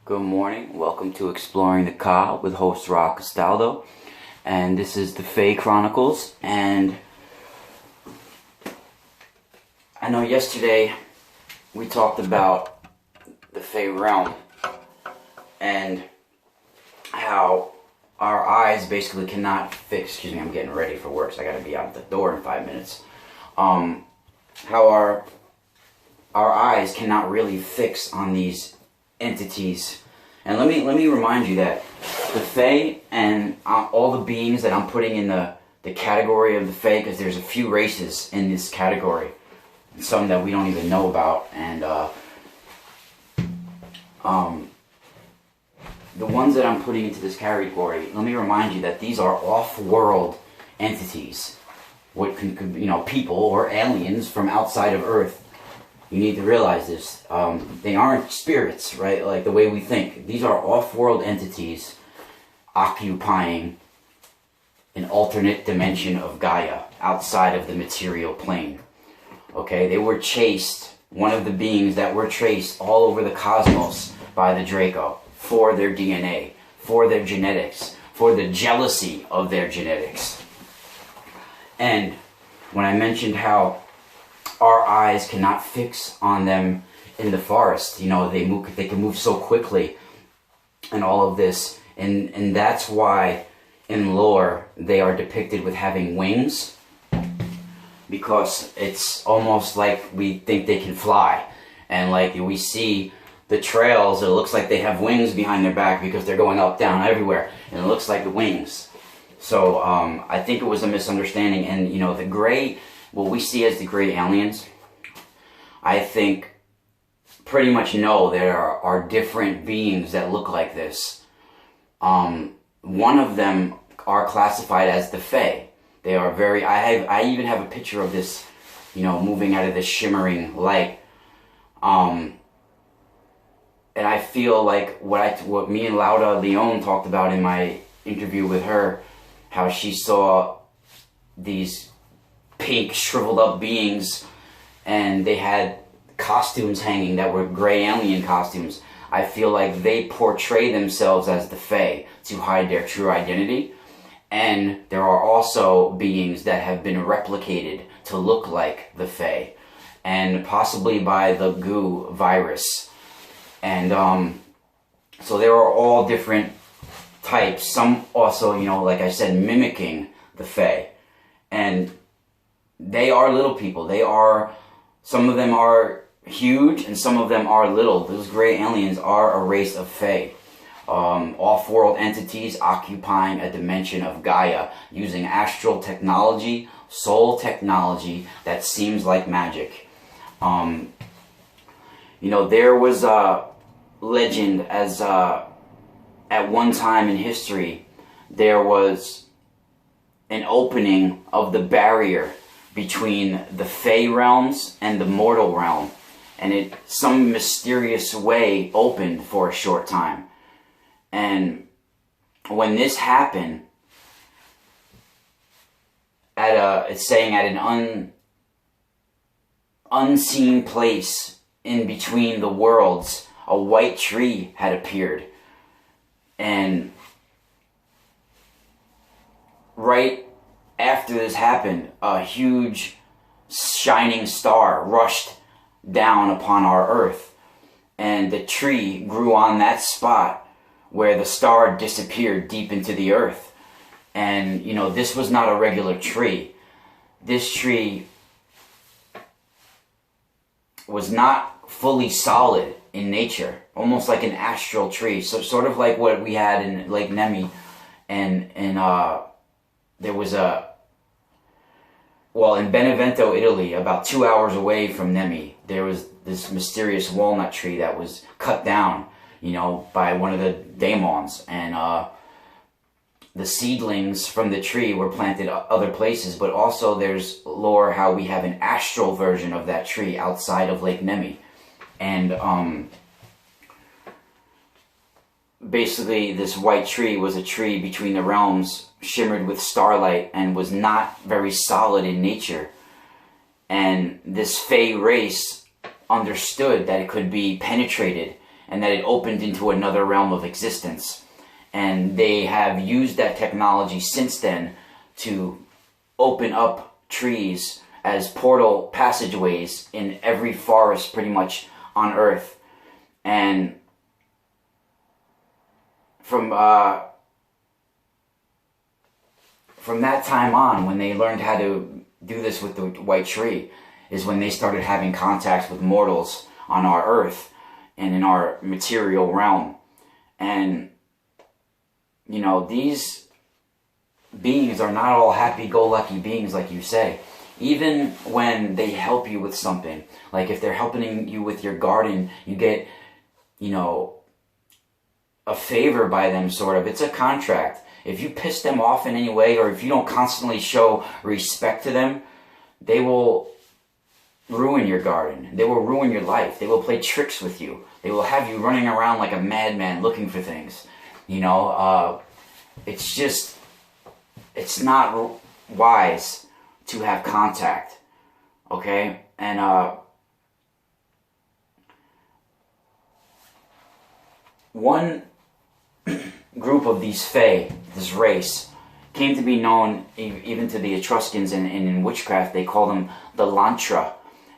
Good morning. Welcome to Exploring the Ka with host Castaldo. And this is the Fae Chronicles. And I know yesterday we talked about the Fae realm and how our eyes basically cannot fix. Excuse me, I'm getting ready for work, so I gotta be out the door in 5 minutes. How our eyes cannot really fix on these entities. And let me remind you that the Fae and all the beings that I'm putting in the category of the Fae, because there's a few races in this category, some that we don't even know about, and the ones that I'm putting into this category, let me remind you that these are off-world entities, what can people or aliens from outside of Earth. You need to realize this. They aren't spirits, right? Like the way we think. These are off-world entities occupying an alternate dimension of Gaia outside of the material plane. Okay, they were chased, one of the beings that were chased all over the cosmos by the Draco for their DNA, for their genetics, for the jealousy of their genetics. And when I mentioned how our eyes cannot fix on them in the forest, they can move so quickly and all of this, and that's why in lore they are depicted with having wings, because it's almost like we think they can fly, and like we see the trails, it looks like they have wings behind their back because they're going up, down, everywhere, and it looks like the wings. So I think it was a misunderstanding, and the gray, what we see as the gray aliens, I think pretty much know there are different beings that look like this. One of them are classified as the Fae. They are very, I even have a picture of this, moving out of this shimmering light. And I feel like what me and Laura Leon talked about in my interview with her, how she saw these pink shriveled up beings and they had costumes hanging that were gray alien costumes. I feel like they portray themselves as the Fae to hide their true identity. And there are also beings that have been replicated to look like the Fae, and possibly by the goo virus. And so there are all different types. Some also, like I said, mimicking the Fae. And they are little people. Some of them are huge and some of them are little. Those gray aliens are a race of Fae. Off-world entities occupying a dimension of Gaia using astral technology, soul technology that seems like magic. There was a legend as at one time in history there was an opening of the barrier between the Fae realms and the mortal realm, and it some mysterious way opened for a short time. And when this happened, it's saying at an unseen place in between the worlds, a white tree had appeared, and right after this happened, a huge shining star rushed down upon our earth, and the tree grew on that spot where the star disappeared deep into the earth. And this was not a regular tree. This tree was not fully solid in nature, almost like an astral tree, so sort of like what we had in Lake Nemi. And there was in Benevento, Italy, about 2 hours away from Nemi, there was this mysterious walnut tree that was cut down, by one of the daemons, and the seedlings from the tree were planted other places. But also there's lore how we have an astral version of that tree outside of Lake Nemi. And basically this white tree was a tree between the realms, shimmered with starlight, and was not very solid in nature. And this Fae race understood that it could be penetrated and that it opened into another realm of existence. And they have used that technology since then to open up trees as portal passageways in every forest pretty much on Earth. And from that time on, when they learned how to do this with the white tree, is when they started having contact with mortals on our Earth and in our material realm. And, you know, these beings are not all happy-go-lucky beings like you say. Even when they help you with something, like if they're helping you with your garden, you get, you know, a favor by them, sort of. It's a contract. If you piss them off in any way, or if you don't constantly show respect to them, they will ruin your garden. They will ruin your life. They will play tricks with you. They will have you running around like a madman looking for things. You know, it's just, it's not wise to have contact. Okay? And, one group of these Fae, this race, came to be known even to the Etruscans, and in witchcraft they call them the Lantra,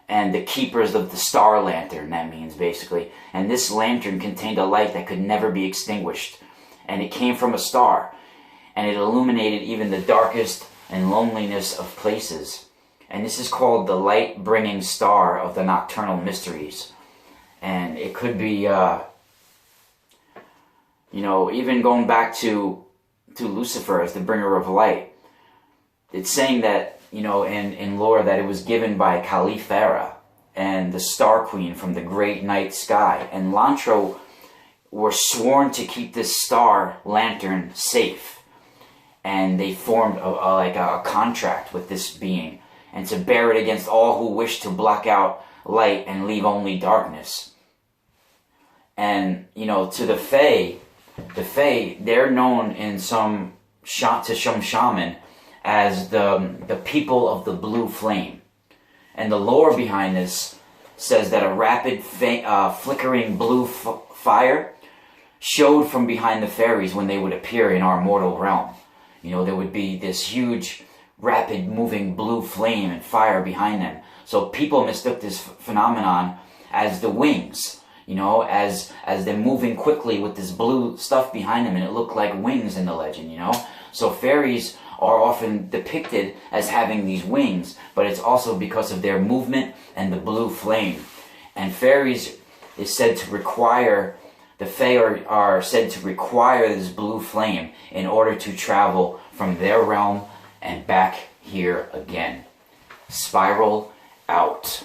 and the keepers of the star lantern, that means basically. And this lantern contained a light that could never be extinguished, and it came from a star, and it illuminated even the darkest and loneliness of places. And this is called the light-bringing star of the nocturnal mysteries. And it could be, you know, even going back to Lucifer as the bringer of light. It's saying that, you know, in lore, that it was given by Califera and the Star Queen from the great night sky. And Lantra were sworn to keep this star lantern safe. And they formed a contract with this being, and to bear it against all who wish to block out light and leave only darkness. And, you know, to the Fae, they're known in some shaman as the people of the blue flame. And the lore behind this says that a rapid flickering blue fire showed from behind the fairies when they would appear in our mortal realm. You know, there would be this huge, rapid moving blue flame and fire behind them. So people mistook this phenomenon as the wings. You know, as they're moving quickly with this blue stuff behind them, and it looked like wings in the legend, you know? So fairies are often depicted as having these wings, but it's also because of their movement and the blue flame. And fairies is said to require, the Fae are said to require this blue flame in order to travel from their realm and back here again. Spiral out.